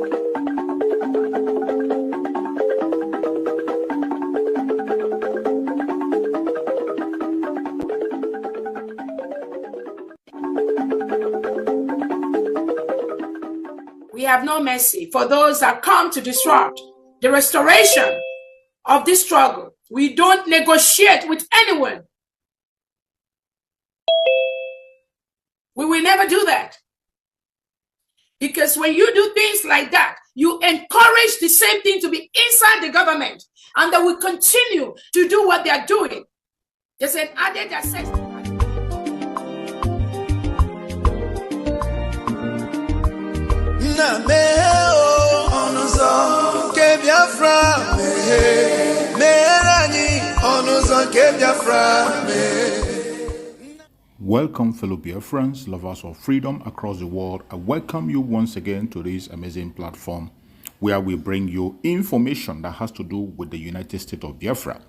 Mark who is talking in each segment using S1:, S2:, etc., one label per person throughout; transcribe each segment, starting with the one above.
S1: We have no mercy for those that come to disrupt the restoration of this struggle. We don't negotiate with anyone. We will never do that. Because when you do things like that, you encourage the same thing to be inside the government, and they will continue to do what they are doing. There's an added access.
S2: Welcome, fellow Biafrans, lovers of freedom across the world. I welcome you once again to this amazing platform where we bring you information that has to do with the United States of Biafra.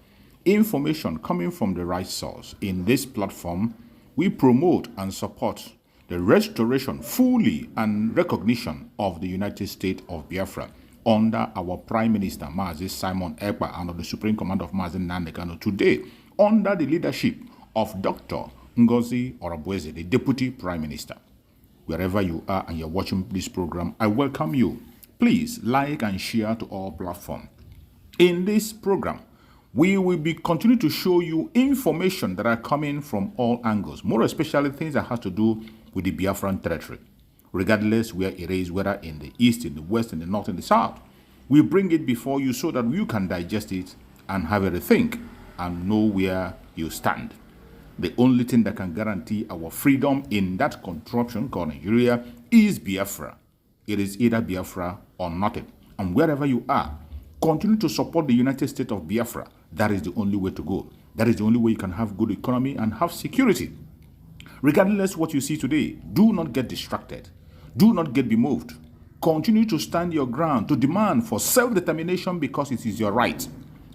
S2: Information coming from the right source. In this platform, we promote and support the restoration fully and recognition of the United States of Biafra under our Prime Minister, Mazi Simon Ekpa, and of the Supreme Commander of Mazi Nnamdi Kanu. Today, under the leadership of Dr. Ngozi Orabueze, the Deputy Prime Minister. Wherever you are and you're watching this program, I welcome you. Please like and share to all platforms. In this program, we will be continue to show you information that are coming from all angles, more especially things that has to do with the Biafran territory, regardless where it is, whether in the east, in the west, in the north, in the south. We bring it before you so that you can digest it and have a rethink and know where you stand. The only thing that can guarantee our freedom in that contraption called Nigeria is Biafra. It is either Biafra or nothing. And wherever you are, continue to support the United States of Biafra. That is the only way to go. That is the only way you can have good economy and have security. Regardless what you see today, do not get distracted. Do not get bemoved. Continue to stand your ground, to demand for self-determination because it is your right.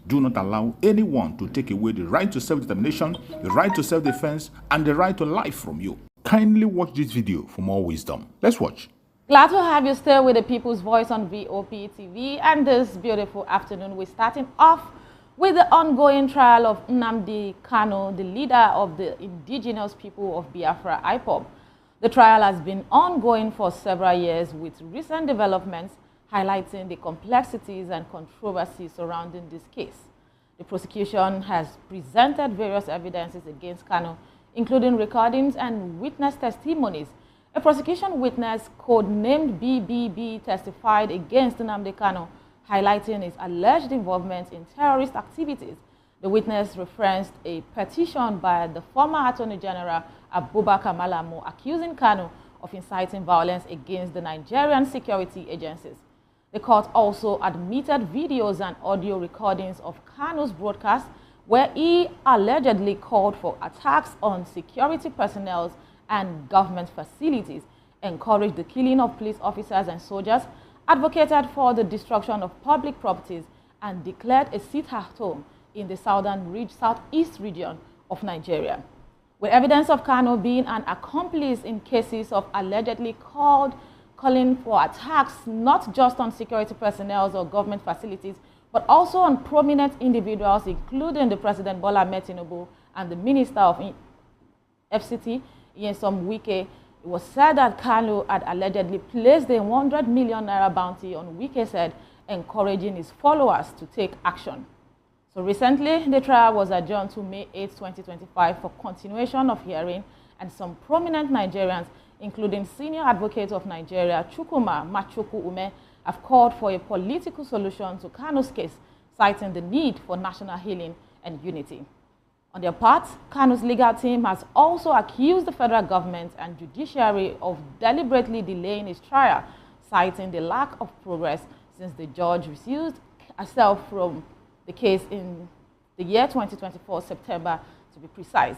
S2: Do not allow anyone to take away the right to self-determination, the right to self-defense, and the right to life from you. Kindly watch this video for more wisdom. Let's watch.
S3: Glad to have you still with the People's Voice on VOP TV, and this beautiful afternoon we're starting off with the ongoing trial of Nnamdi Kanu, the leader of the indigenous people of Biafra, IPOB. The trial has been ongoing for several years, with recent developments highlighting the complexities and controversies surrounding this case. The prosecution has presented various evidences against Kanu, including recordings and witness testimonies. A prosecution witness, codenamed BBB, testified against Nnamdi Kanu, highlighting his alleged involvement in terrorist activities. The witness referenced a petition by the former Attorney General Abubakar Malamo accusing Kanu of inciting violence against the Nigerian security agencies. The court also admitted videos and audio recordings of Kanu's broadcast where he allegedly called for attacks on security personnel and government facilities, encouraged the killing of police officers and soldiers, advocated for the destruction of public properties, and declared a sit-at-home in the southeast region of Nigeria. With evidence of Kanu being an accomplice in cases of allegedly calling for attacks not just on security personnel or government facilities, but also on prominent individuals, including the President Bola Ahmed Tinubu and the Minister of FCT, Nyesom Wike. It was said that Kanu had allegedly placed a 100 million naira bounty on Wike's head, encouraging his followers to take action. So recently, the trial was adjourned to May 8, 2025 for continuation of hearing, and some prominent Nigerians, including senior advocate of Nigeria, Chukwuma Machuku Ume, have called for a political solution to Kanu's case, citing the need for national healing and unity. On their part, Kanu's legal team has also accused the federal government and judiciary of deliberately delaying his trial, citing the lack of progress since the judge recused herself from the case in the year 2024, September to be precise.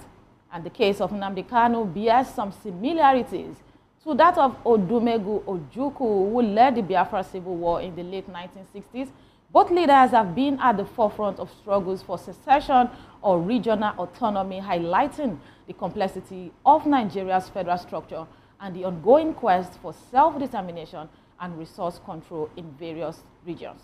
S3: And the case of Nnamdi Kanu bears some similarities to that of Odumegu Ojukwu, who led the Biafra Civil War in the late 1960s. Both leaders have been at the forefront of struggles for secession or regional autonomy, highlighting the complexity of Nigeria's federal structure and the ongoing quest for self-determination and resource control in various regions.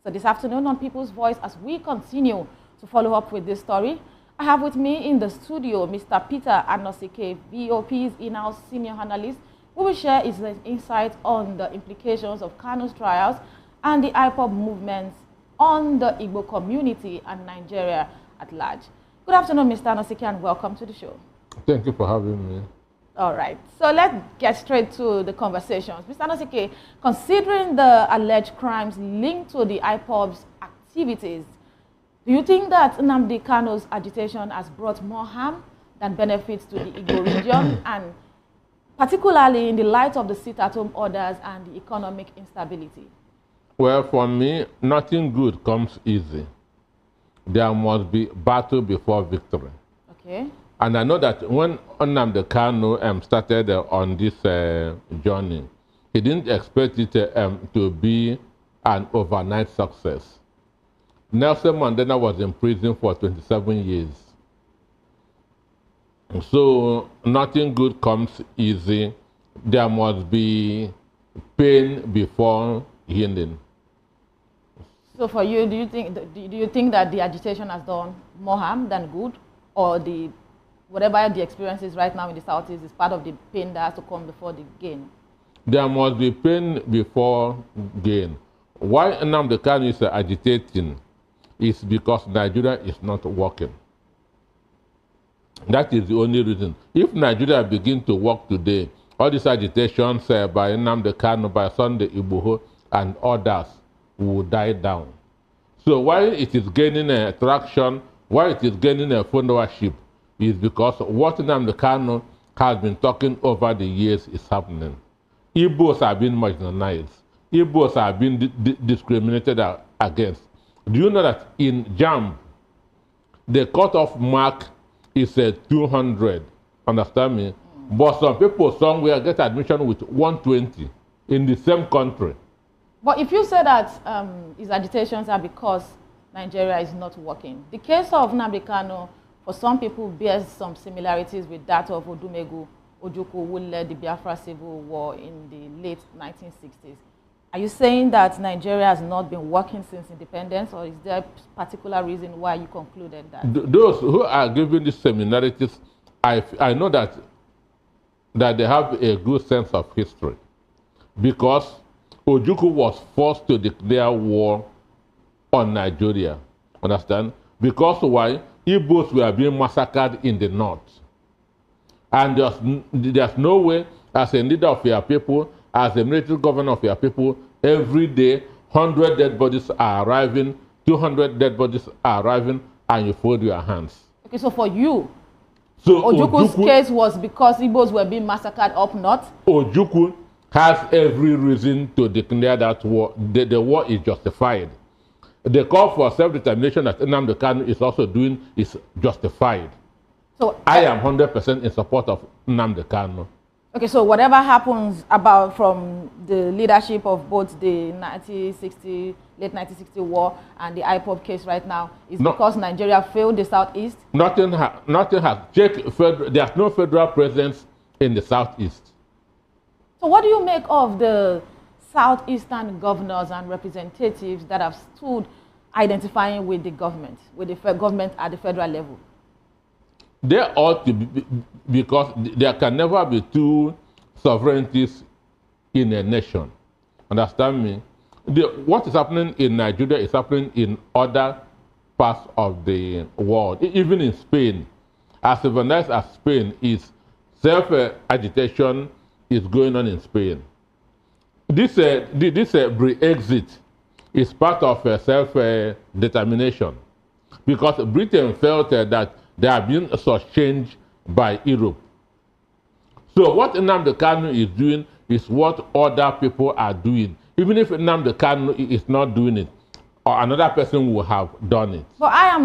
S3: So this afternoon on People's Voice, as we continue to follow up with this story, I have with me in the studio Mr. Peter Anosike, VOP's in-house senior analyst, who will share his insights on the implications of Kanu's trials and the IPOB movements on the Igbo community and Nigeria at large. Good afternoon, Mr. Anosike, and welcome to the show.
S4: Thank you for having me.
S3: All right, so let's get straight to the conversations. Mr. Anosike, considering the alleged crimes linked to the IPOB's activities, do you think that Nnamdi Kanu's agitation has brought more harm than benefits to the Igbo region, and particularly in the light of the sit-at-home orders and the economic instability?
S4: Well, for me, nothing good comes easy. There must be battle before victory.
S3: Okay.
S4: And I know that when Nnamdi Kanu started on this journey, he didn't expect it to be an overnight success. Nelson Mandela was in prison for 27 years. So nothing good comes easy. There must be pain before healing.
S3: So for you, do you think that the agitation has done more harm than good, or whatever the experience is right now in the Southeast is part of the pain that has to come before the gain?
S4: There must be pain before gain. Why Nnamdi Kanu is agitating is because Nigeria is not working. That is the only reason. If Nigeria begins to work today, all these agitations by Nnamdi Kanu, by Sunday Igboho, and others will die down. So why it is gaining traction, why it is gaining followership, is because what Nnamdi Kanu has been talking over the years is happening. Igbos are being marginalized. Igbos are being discriminated against. Do you know that in JAMB, the cutoff mark is 200, understand me? But some people somewhere get admission with 120 in the same country.
S3: But if you say that his agitations are because Nigeria is not working, the case of Nnamdi Kanu, for some people, bears some similarities with that of Odumegu Ojukwu, who led the Biafra Civil War in the late 1960s. Are you saying that Nigeria has not been working since independence, or is there a particular reason why you concluded that?
S4: Those who are giving these similarities, I know that they have a good sense of history, because Ojukwu was forced to declare war on Nigeria, understand? Because why? Igbos were being massacred in the north. And there's no way, as a leader of your people, as a military governor of your people, every day, 100 dead bodies are arriving, 200 dead bodies are arriving, and you fold your hands.
S3: Okay, so for you, so Ojukwu's case was because Igbos were being massacred up north?
S4: Ojukwu has every reason to declare that war. The war is justified. The call for self-determination that Nnamdi Kanu is also doing is justified. So I am 100% in support of Nnamdi Kanu.
S3: Okay, so whatever happens from the leadership of both the late 1960 war and the IPOB case right now is because Nigeria failed the Southeast?
S4: Nothing has. There's no federal presence in the Southeast.
S3: So what do you make of the Southeastern governors and representatives that have stood identifying with the government at the federal level?
S4: They ought to be, because there can never be two sovereignties in a nation. Understand me? What is happening in Nigeria is happening in other parts of the world. Even in Spain, as civilized as Spain is, self-agitation is going on in Spain. This Brexit is part of self-determination, because Britain felt that they are being shortchanged by Europe. So what Nnamdi Kanu is doing is what other people are doing. Even if Nnamdi Kanu is not doing it, or another person will have done it.
S3: But I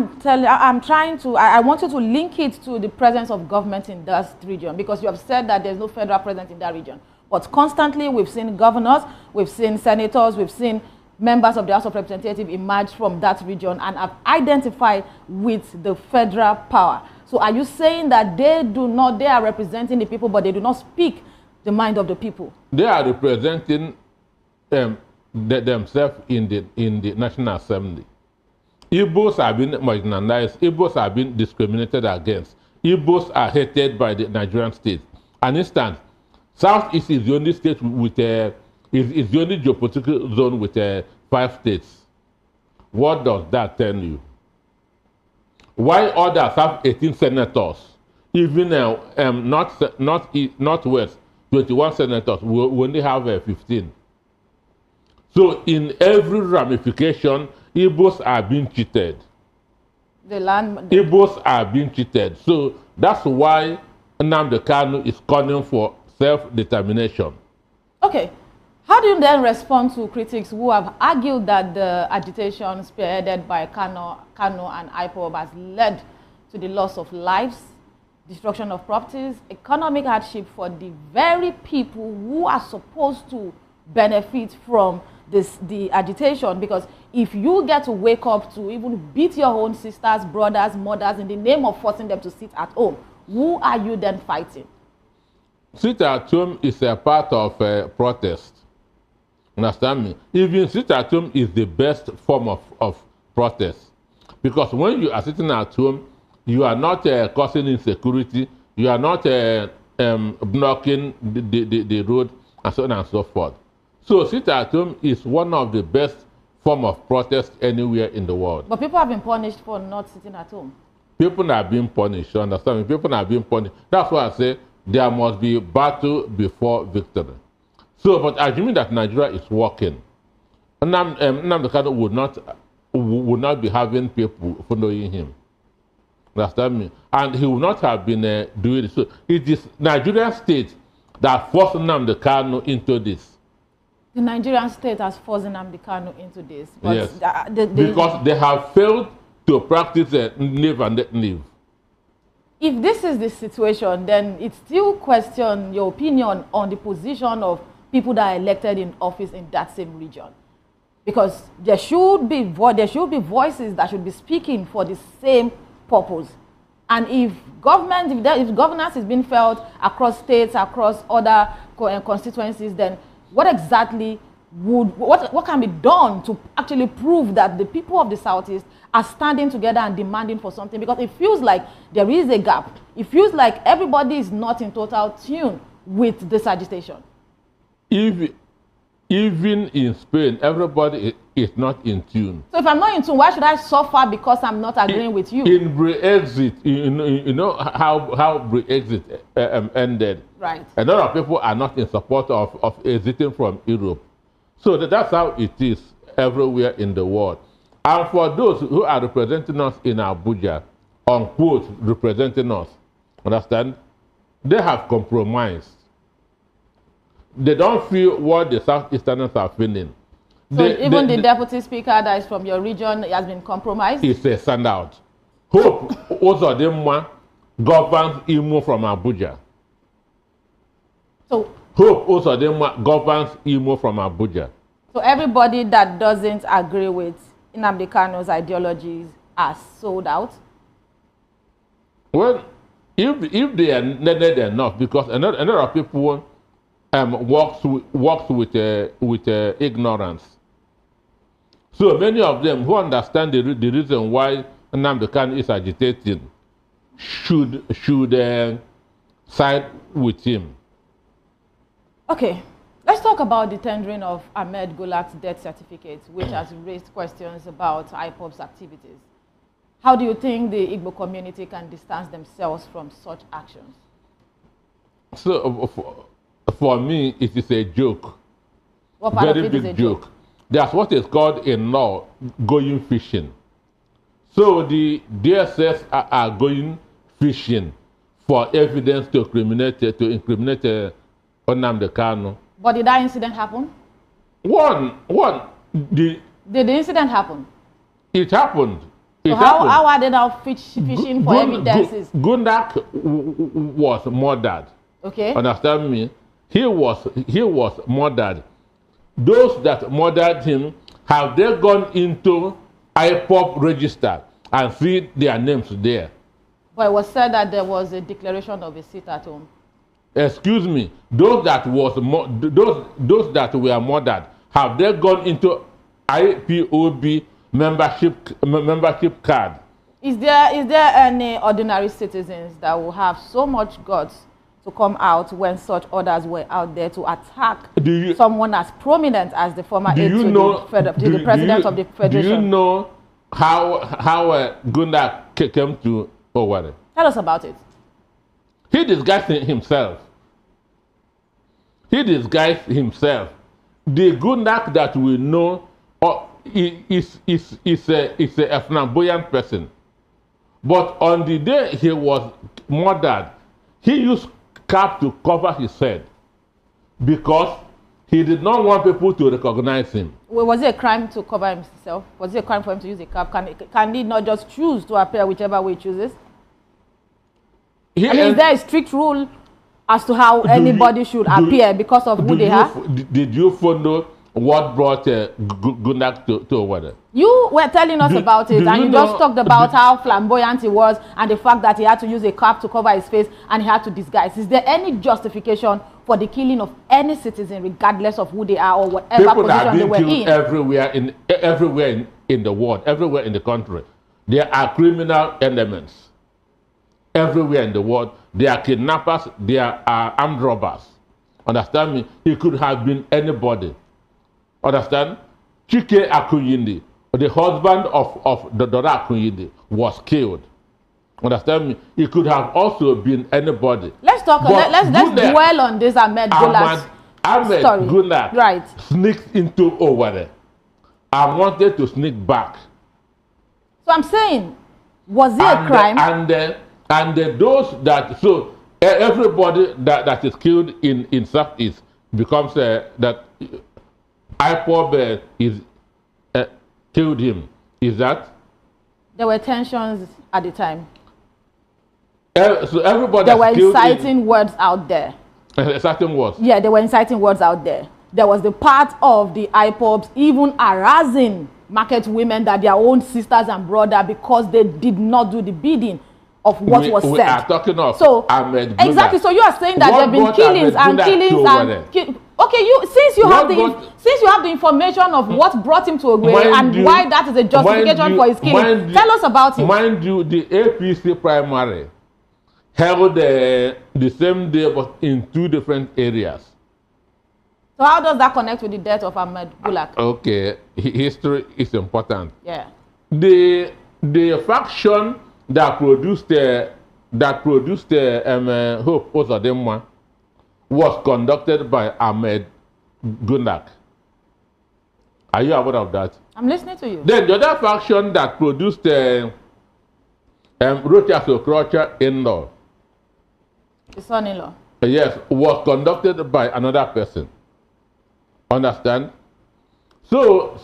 S3: want you to link it to the presence of government in that region, because you have said that there's no federal presence in that region. But constantly we've seen governors, we've seen senators, we've seen members of the House of Representatives emerge from that region and have identified with the federal power. So are you saying that they are representing the people, but they do not speak the mind of the people?
S4: They are representing themselves in the National Assembly. Igbos have been marginalized. Igbos have been discriminated against. Igbos are hated by the Nigerian state. An instance, Southeast is the only state with is the only geopolitical zone with 5 states. What does that tell you? Why others have 18 senators? Even Northwest, 21 senators. We only have 15. So in every ramification, Igbos are being cheated. Igbos are being cheated. So that's why Nnamdi Kanu is calling for self-determination.
S3: Okay. How do you then respond to critics who have argued that the agitation spearheaded by Kanu and IPOB has led to the loss of lives, destruction of properties, economic hardship for the very people who are supposed to benefit from the agitation? Because if you get to wake up to even beat your own sisters, brothers, mothers in the name of forcing them to sit at home, who are you then fighting?
S4: Sit at home is a part of protest. Understand me? Even sit at home is the best form of protest. Because when you are sitting at home, you are not causing insecurity, you are not blocking the road, and so on and so forth. So sit at home is one of the best form of protest anywhere in the world.
S3: But people have been punished for not sitting at home.
S4: People are being punished, you understand me? People are being punished. That's why I say there must be battle before victory. So, but assuming that Nigeria is working, Nnamdi Kanu would not be having people following him. Understand me? And he would not have been doing it. So it is Nigerian state that forced Nnamdi Kanu into this.
S3: The Nigerian state has forced Nnamdi Kanu into this.
S4: But yes, because they have failed to practice live and let live.
S3: If this is the situation, then it still questions your opinion on the position of people that are elected in office in that same region. Because there should be voices that should be speaking for the same purpose. And if governance is being felt across states, across other constituencies, then what exactly what can be done to actually prove that the people of the Southeast are standing together and demanding for something? Because it feels like there is a gap. It feels like everybody is not in total tune with this agitation.
S4: Even in Spain, everybody is not in tune.
S3: So if I'm not in tune, why should I suffer because I'm not agreeing with you?
S4: In Brexit, you know how Brexit ended.
S3: Right.
S4: A lot of people are not in support of exiting from Europe. So that's how it is everywhere in the world. And for those who are representing us in Abuja, unquote, representing us, understand, they have compromised. They don't feel what the Southeasterners are feeling.
S3: So even the deputy speaker that is from your region has been compromised?
S4: It's a standout. Hope Uzodinma governs Imo from Abuja.
S3: So
S4: Hope Uzodinma governs Imo from Abuja.
S3: So everybody that doesn't agree with Nnamdi Kanu's ideologies are sold out?
S4: Well, if they are needed enough, because a lot of people works with ignorance. So many of them who understand the reason why Nnamdi Kanu is agitating should side with him.
S3: Okay, let's talk about the tendering of Ahmed Golak's death certificate, which has raised questions about IPOB's activities. How do you think the Igbo community can distance themselves from such actions?
S4: So, for me, it is a joke.
S3: What part
S4: Very
S3: of it is
S4: big
S3: a joke?
S4: That's what is called in law going fishing. So the DSS are going fishing for evidence to incriminate Nnamdi Kanu.
S3: But did that incident happen? Did the incident happen?
S4: It happened.
S3: So how are they now fishing for evidences?
S4: Gundak was murdered.
S3: Okay.
S4: Understand me? He was murdered. Those that murdered him, have they gone into IPOB register and see their names there?
S3: But it was said that there was a declaration of a sit at home.
S4: Excuse me, those that were murdered, Have they gone into IPOB membership card?
S3: Is there any ordinary citizens that will have so much guts to come out when such orders were out there to attack someone as prominent as the former aide to the president of the federation?
S4: Do you know how Gunda came to Owerri?
S3: Tell us about it.
S4: He disguised himself. The Gundak that we know is a flamboyant person. But on the day he was murdered, he used cap to cover his head because he did not want people to recognize him.
S3: Well, was it a crime to cover himself? Was it a crime for him to use a cap? Can he not just choose to appear whichever way he chooses? Is there a strict rule as to how anybody should appear because of who they are?
S4: Did you follow what brought Gundak to Owerri?
S3: You were telling us about it, and you just talked about how flamboyant he was and the fact that he had to use a cap to cover his face and he had to disguise. Is there any justification for the killing of any citizen, regardless of who they are or whatever position they were in?
S4: People are being killed everywhere in the world, everywhere in the country. There are criminal elements everywhere in the world. There are kidnappers, there are armed robbers. Understand me? It could have been anybody. Understand? Chike Akuyindi, the husband of the Dora Akuyindi, was killed. Understand me? It could have also been anybody.
S3: Let's talk. Let's dwell on this Ahmed Gulak's story.
S4: Gulak sneaked into Owerri and wanted to sneak back.
S3: So I'm saying, was it a crime?
S4: And those that everybody that is killed in Southeast becomes that IPOB is killed him. Is that?
S3: There were tensions at the time.
S4: So everybody.
S3: There were inciting words out there.
S4: Inciting words.
S3: Yeah, there were inciting words out there. There was the part of the IPOBs even harassing market women that their own sisters and brother because they did not do the bidding of what was said.
S4: We are talking of Ahmed Gunda.
S3: Exactly. So you are saying that there have been killings and okay, since you have the information of what brought him to Owerri and why that is a justification for his killing, tell us about it.
S4: Mind you, the APC primary held the same day but in two different areas.
S3: So how does that connect with the death of Ahmed Gulak?
S4: Okay, history is important.
S3: Yeah.
S4: The faction that produced Hope Ozodinma was conducted by Ahmed Gulak. Are you aware of that?
S3: I'm listening to you.
S4: Then the other faction that produced Rochas Okrocha in-law.
S3: The son-in-law.
S4: Yes, was conducted by another person. Understand? So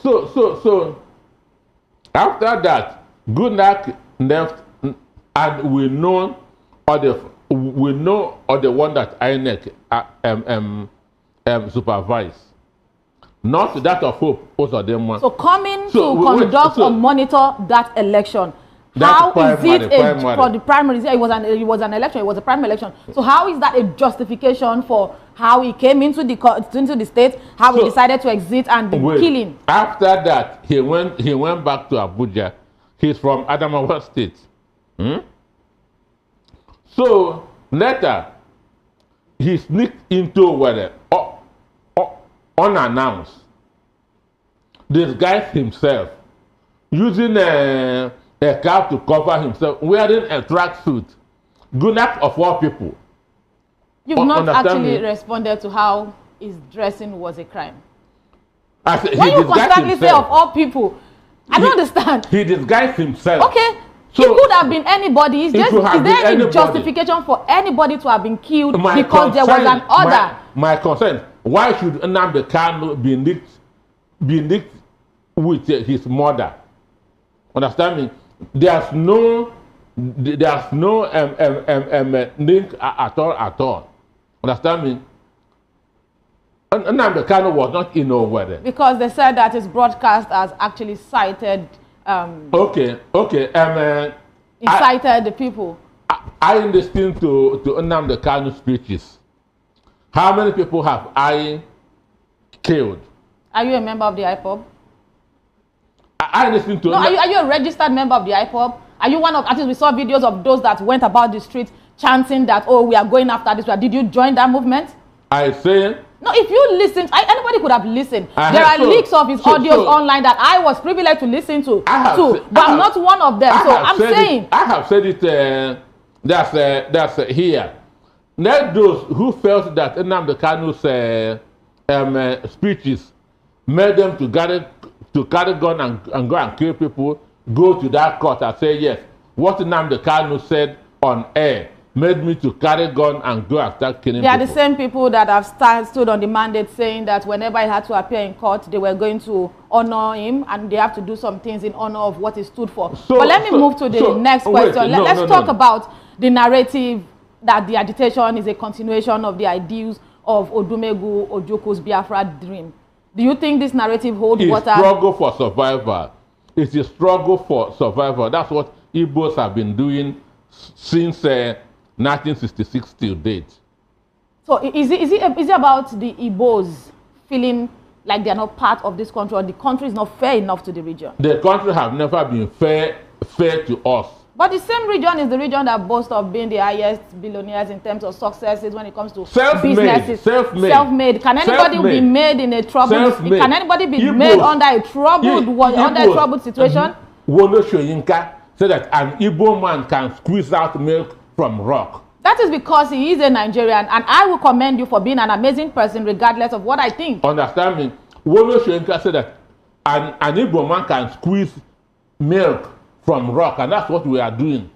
S4: after that, Gulak left, and we know the one that INEC supervised. Not that of Hope Ozodinma.
S3: So coming to conduct or monitor that election. How is it for the primaries? Yeah, it was an election. It was a primary election. So how is that a justification for how he came into the state? How he decided to exit and the killing?
S4: After that, he went back to Abuja. He's from Adamawa State. So later, he sneaked into Owerri unannounced. Disguised himself using a cap to cover himself, wearing a tracksuit. Gulak of all people.
S3: You've not actually responded to how his dressing was a crime. When you constantly say of all people, I don't understand.
S4: He disguised himself.
S3: Okay. So it could have been anybody. Is there any justification for anybody to have been killed because there was an order?
S4: My concern, why should Nnamdi Kanu be linked with his mother? Understand me? There's no link at all. Understand me? Nnamdi Kanu was not in Owerri.
S3: Because they said that his broadcast has actually cited incited the people.
S4: I listened to Nnamdi Kanu speeches. How many people have I killed?
S3: Are you a member of the IPOB?
S4: I listen to...
S3: No, are you a registered member of the IPOB? Are you one of... At least we saw videos of those that went about the street chanting that, oh, we are going after this. Did you join that movement?
S4: I say...
S3: No, if you listen, anybody could have listened. There are leaks of his audios online that I was privileged to listen to, but I'm not one of them. So I'm saying...
S4: I have said it, that's here. Let those who felt that Nnamdi Kanu's speeches made them to carry gun and go and kill people, go to that court and say, yes, what Nnamdi Kanu said on air made me to carry gun and go and start killing people.
S3: They are the same people that have stood on the mandate saying that whenever he had to appear in court, they were going to honor him and they have to do some things in honor of what he stood for. But let me move to the next question. Let's talk about the narrative that the agitation is a continuation of the ideals of Odumegu Ojukwu's Biafra dream. Do you think this narrative holds water?
S4: It's struggle for survival. It's a struggle for survival. That's what Igbos have been doing since 1966 till date.
S3: So is it about the Igbos feeling like they are not part of this country, or the country is not fair enough to the region?
S4: The country have never been fair to us.
S3: But the same region is the region that boasts of being the highest billionaires in terms of successes when it comes to businesses. Self-made. Can anybody be made in a troubled? Can anybody be made under a troubled situation?
S4: Wolo Soyinka said that an Igbo man can squeeze out milk from rock.
S3: That is because he is a Nigerian, and I will commend you for being an amazing person regardless of what I think.
S4: Understand me? Wolo Soyinka said that an Igbo man can squeeze milk from rock, and that's what we are doing.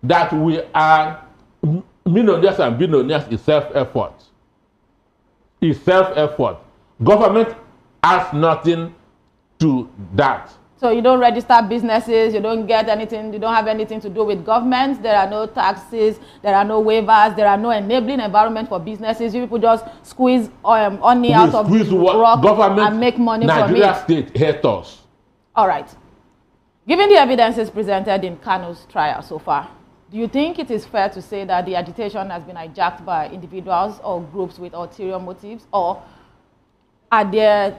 S4: That we are millionaires and billionaires is self-effort. It's self-effort. Government has nothing to that.
S3: So you don't register businesses, you don't get anything, you don't have anything to do with government, there are no taxes, there are no waivers, there are no enabling environment for businesses. You people just squeeze money out of the rock and make money from it.
S4: Nigeria state hate us.
S3: All right. Given the evidences presented in Kanu's trial so far, do you think it is fair to say that the agitation has been hijacked by individuals or groups with ulterior motives, or is there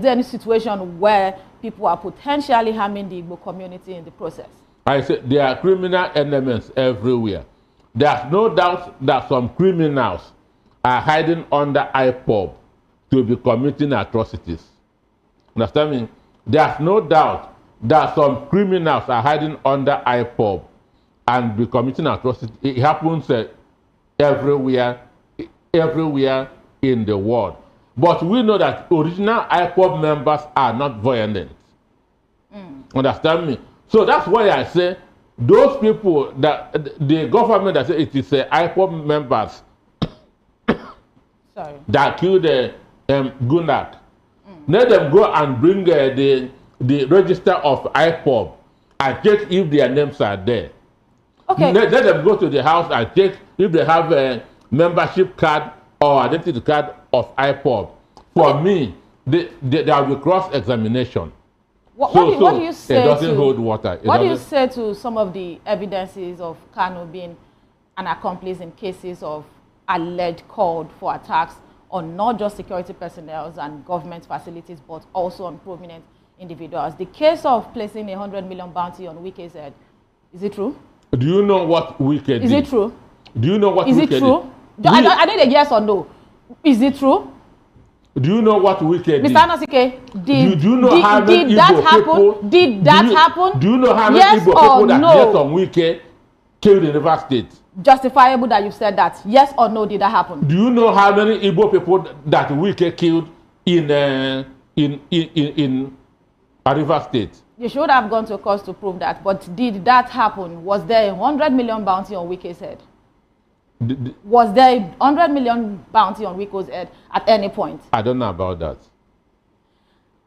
S3: any situation where people are potentially harming the Igbo community in the process?
S4: I said there are criminal elements everywhere. There's no doubt that some criminals are hiding under IPOB to be committing atrocities. Understand me? There's no doubt that some criminals are hiding under IPOB and be committing atrocities. It happens everywhere in the world. But we know that original IPOB members are not violent. Understand me? So that's why I say those people, that the government that say it is IPOB members that killed Gunak. Let them go and bring the register of IPOB and check if their names are there. Okay. Let them go to the house and check if they have a membership card or identity card of IPOB. For me, there will be cross-examination.
S3: What do you say?
S4: It doesn't hold water.
S3: What do you say to some of the evidences of Kanu being an accomplice in cases of alleged called for attacks on not just security personnel and government facilities, but also on prominent individuals? The case of placing a 100 million bounty on Wike's head, is it true?
S4: Do you know what Wike did?
S3: Is it true?
S4: Do you know what Wike did?
S3: Is it true? I need a yes or no. Is it true?
S4: Do you know what Wike did?
S3: Mr. Anosike, did that happen? Did that happen?
S4: Do you know how many Igbo people that yes on Wike killed in River State?
S3: Justifiable that you said that. Yes or no, did that happen?
S4: Do you know how many Igbo people that Wike killed in River State?
S3: You should have gone to court to prove that. But did that happen? Was there a 100 million bounty on Wike's head? Was there a 100 million bounty on Wike's head at any point?
S4: I don't know about that.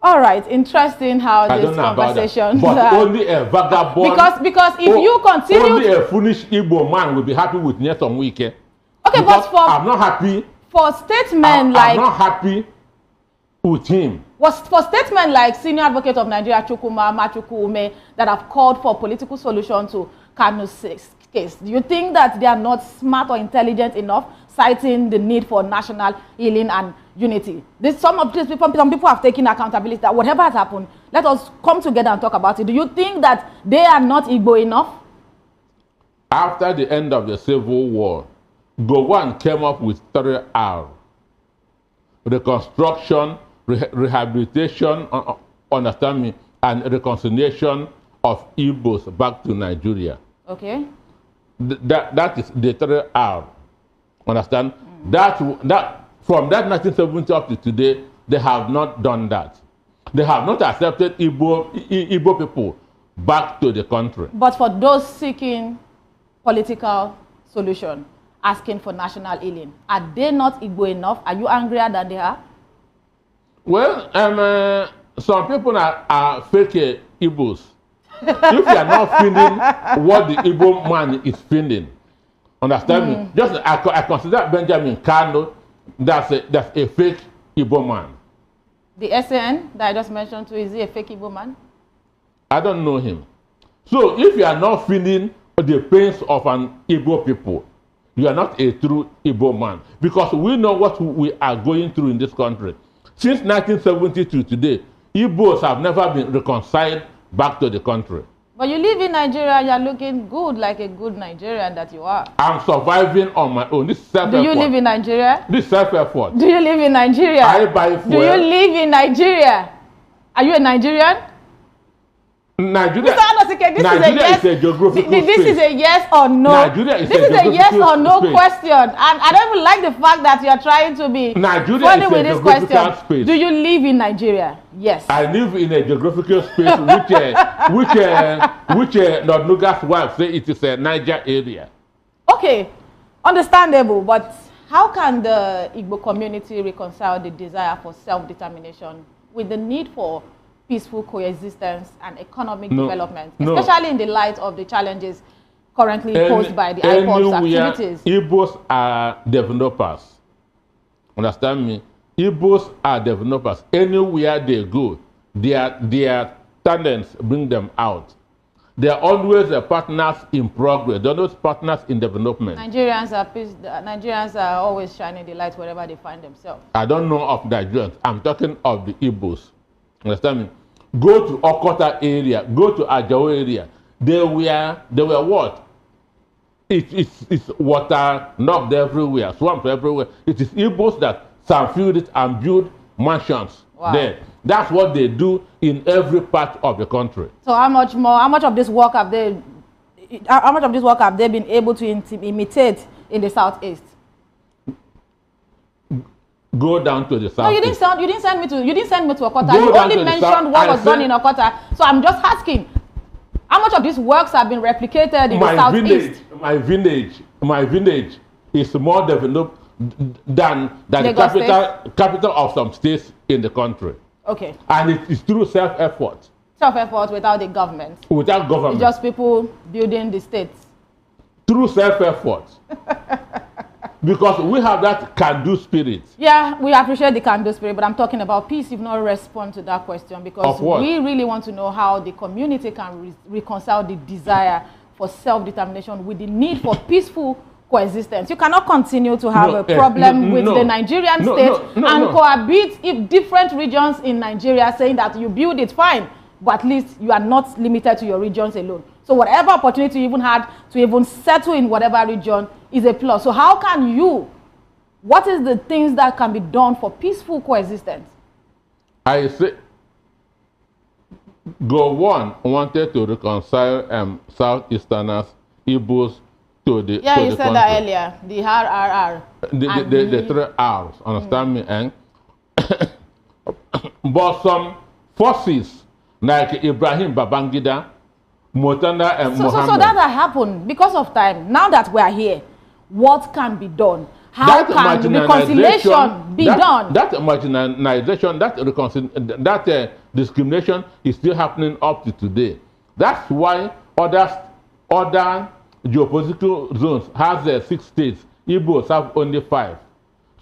S3: All right, interesting how this conversation.
S4: But only a vagabond.
S3: Because if you continue,
S4: only a foolish Igbo man will be happy with Nyesom Wike.
S3: Okay, but
S4: I'm not happy.
S3: For statement like,
S4: I'm not happy with him.
S3: For statement like Senior Advocate of Nigeria Chukwuma Machukwume that have called for political solution to Kanu's case, do you think that they are not smart or intelligent enough, citing the need for national healing and unity. Some people have taken accountability that whatever has happened, let us come together and talk about it. Do you think that they are not Igbo enough?
S4: After the end of the Civil War, Gowon came up with 3R. Reconstruction, rehabilitation, understand me, and reconciliation of Igbos back to Nigeria.
S3: Okay.
S4: That is the 3R. Understand? That from that 1970 up to today, they have not done that. They have not accepted Igbo people back to the country.
S3: But for those seeking political solution, asking for national healing, are they not Igbo enough? Are you angrier than they are?
S4: Well, some people are fake Igbos. If you are not feeling what the Igbo man is feeling, understand me? Just I consider Benjamin Kanu that's a fake Igbo man.
S3: The SAN that I just mentioned too, is he a fake Igbo man?
S4: I don't know him. So if you are not feeling the pains of an Igbo people, you are not a true Igbo man. Because we know what we are going through in this country. Since 1970 to today, Igbos have never been reconciled back to the country.
S3: But you live in Nigeria, you are looking good, like a good Nigerian that you are.
S4: I'm surviving on my own. This is self-effort.
S3: Do you live in Nigeria?
S4: This is self-effort.
S3: Do you live in Nigeria?
S4: I buy fuel.
S3: Do you live in Nigeria? Are you a Nigerian?
S4: Nigeria,
S3: Nigeria
S4: is a geographical space.
S3: This is a yes or no.
S4: Nigeria is
S3: this is a yes or no
S4: space.
S3: question. And I don't even like the fact that you are trying to be funny with this question.
S4: Space.
S3: Do you live in Nigeria? Yes.
S4: I live in a geographical space which Nodnuga's wife say it is a Niger area.
S3: Okay, understandable. But how can the Igbo community reconcile the desire for self-determination with the need for peaceful coexistence and economic development, especially in the light of the challenges currently posed by the IPOB's activities?
S4: Igbos are developers. Understand me? Igbos are developers. Anywhere they go, their talents bring them out. They are always partners in progress. They're always partners in development.
S3: Nigerians are always shining the light wherever they find themselves.
S4: I don't know of Nigerians. I'm talking of the Igbos. Understand me? Go to Okota area, go to Ajao area. They were what? It's water knocked everywhere, swamps everywhere. It is Igbos that filled it and build mansions there. That's what they do in every part of the country.
S3: So how much of this work have they been able to imitate in the southeast?
S4: Go down to the south.
S3: No, you didn't send me to Okota. You only mentioned what was done in Okota. So I'm just asking, how much of these works have been replicated in the southeast?
S4: My village is more developed than the capital of some states in the country.
S3: Okay.
S4: And it is through self-effort.
S3: Self-effort without the government.
S4: Without government.
S3: It's just people building the states.
S4: Through self-effort. Because we have that can-do spirit.
S3: Yeah, we appreciate the can-do spirit, but I'm talking about peace. You've not responded to that question because we really want to know how the community can reconcile the desire for self-determination with the need for peaceful coexistence. You cannot continue to have a problem with the Nigerian state and cohabit if different regions in Nigeria saying that you build it fine, but at least you are not limited to your regions alone. So whatever opportunity you even had to even settle in whatever region is a plus. So how can what is the things that can be done for peaceful coexistence?
S4: I say, Gowon wanted to reconcile Southeasterners, Igbos to the
S3: Yeah, you
S4: the
S3: said
S4: country.
S3: that earlier, the RRR.
S4: The 3Rs, understand me? And but some forces like Ibrahim Babangida, Mutanda and Mohammed.
S3: So that happened because of time. Now that we are here, what can be done? How can reconciliation be done?
S4: That marginalization, that discrimination is still happening up to today. That's why other geopolitical zones has 6 states. Igbos have only 5.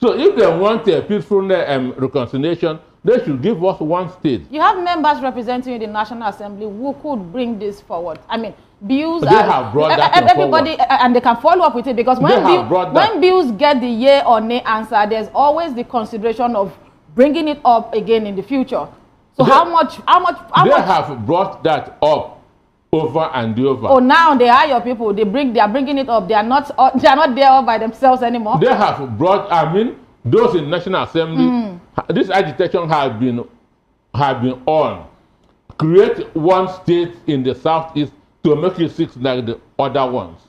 S4: So if they want a peaceful reconciliation, they should give us 1 state.
S3: You have members representing you in the National Assembly who could bring this forward. I mean, bills
S4: They have brought that
S3: everybody and they can follow up with it, because when bills get the yay or nay answer, there's always the consideration of bringing it up again in the future. So how much
S4: have brought that up over and over.
S3: Oh, now they are your people. They are bringing it up. They are not there all by themselves anymore.
S4: They have brought, I mean, those in National Assembly. This agitation has been on. Create one state in the southeast to make it six like the other ones.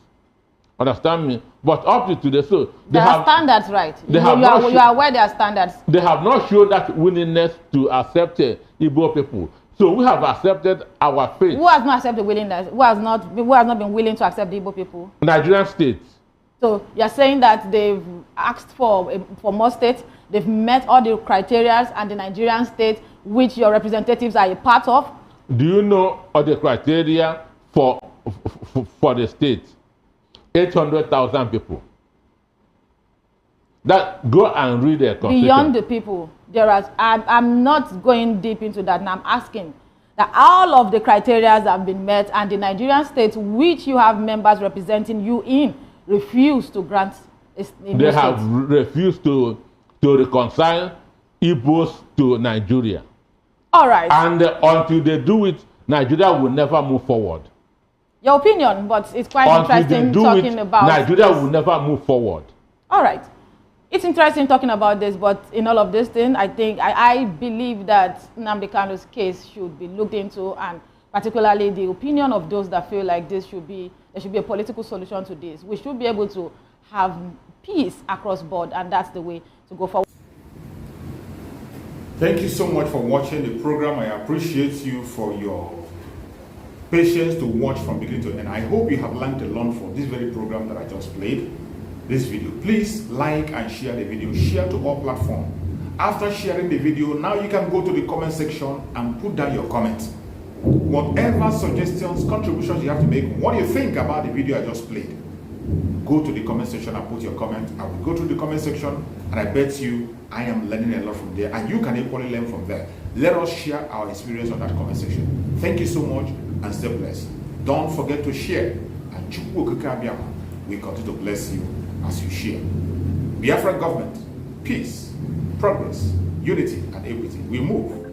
S4: Understand me? But up to today, so
S3: they have standards, right? You are aware there are standards.
S4: They have not shown that willingness to accept Igbo people. So we have accepted our fate.
S3: Who has not accepted willingness? Who has not been willing to accept the Igbo people?
S4: Nigerian states.
S3: So you're saying that they've asked for more states, they've met all the criteria, and the Nigerian state, which your representatives are a part of?
S4: Do you know all the criteria for the state? 800,000 people. That go and read the constitution.
S3: Beyond the people, I'm not going deep into that. Now I'm asking that all of the criteria have been met, and the Nigerian state, which you have members representing you in, refuse to grant.
S4: They have refused to reconcile Igbos to Nigeria.
S3: All right.
S4: And until they do it, Nigeria will never move forward.
S3: Your opinion, but it's quite interesting talking about
S4: Nigeria will never move forward.
S3: All right. It's interesting talking about this, but in all of this thing, I believe that Nnamdi Kanu's case should be looked into, and particularly the opinion of those that feel like there should be a political solution to this. We should be able to have peace across board, and that's the way to go forward.
S2: Thank you so much for watching the program. I appreciate you for your patience to watch from beginning to end. I hope you have learned a lot from this very program that I just played, this video. Please like and share the video. Share to all platforms. After sharing the video, now you can go to the comment section and put down your comments. Whatever suggestions, contributions you have to make, what do you think about the video I just played? Go to the comment section and put your comment. I will go through the comment section, and I bet you I am learning a lot from there, and you can equally learn from there. Let us share our experience on that comment section. Thank you so much, and stay blessed. Don't forget to share, and we continue to bless you as you share. Biafra government, peace, progress, unity, and equity. We move.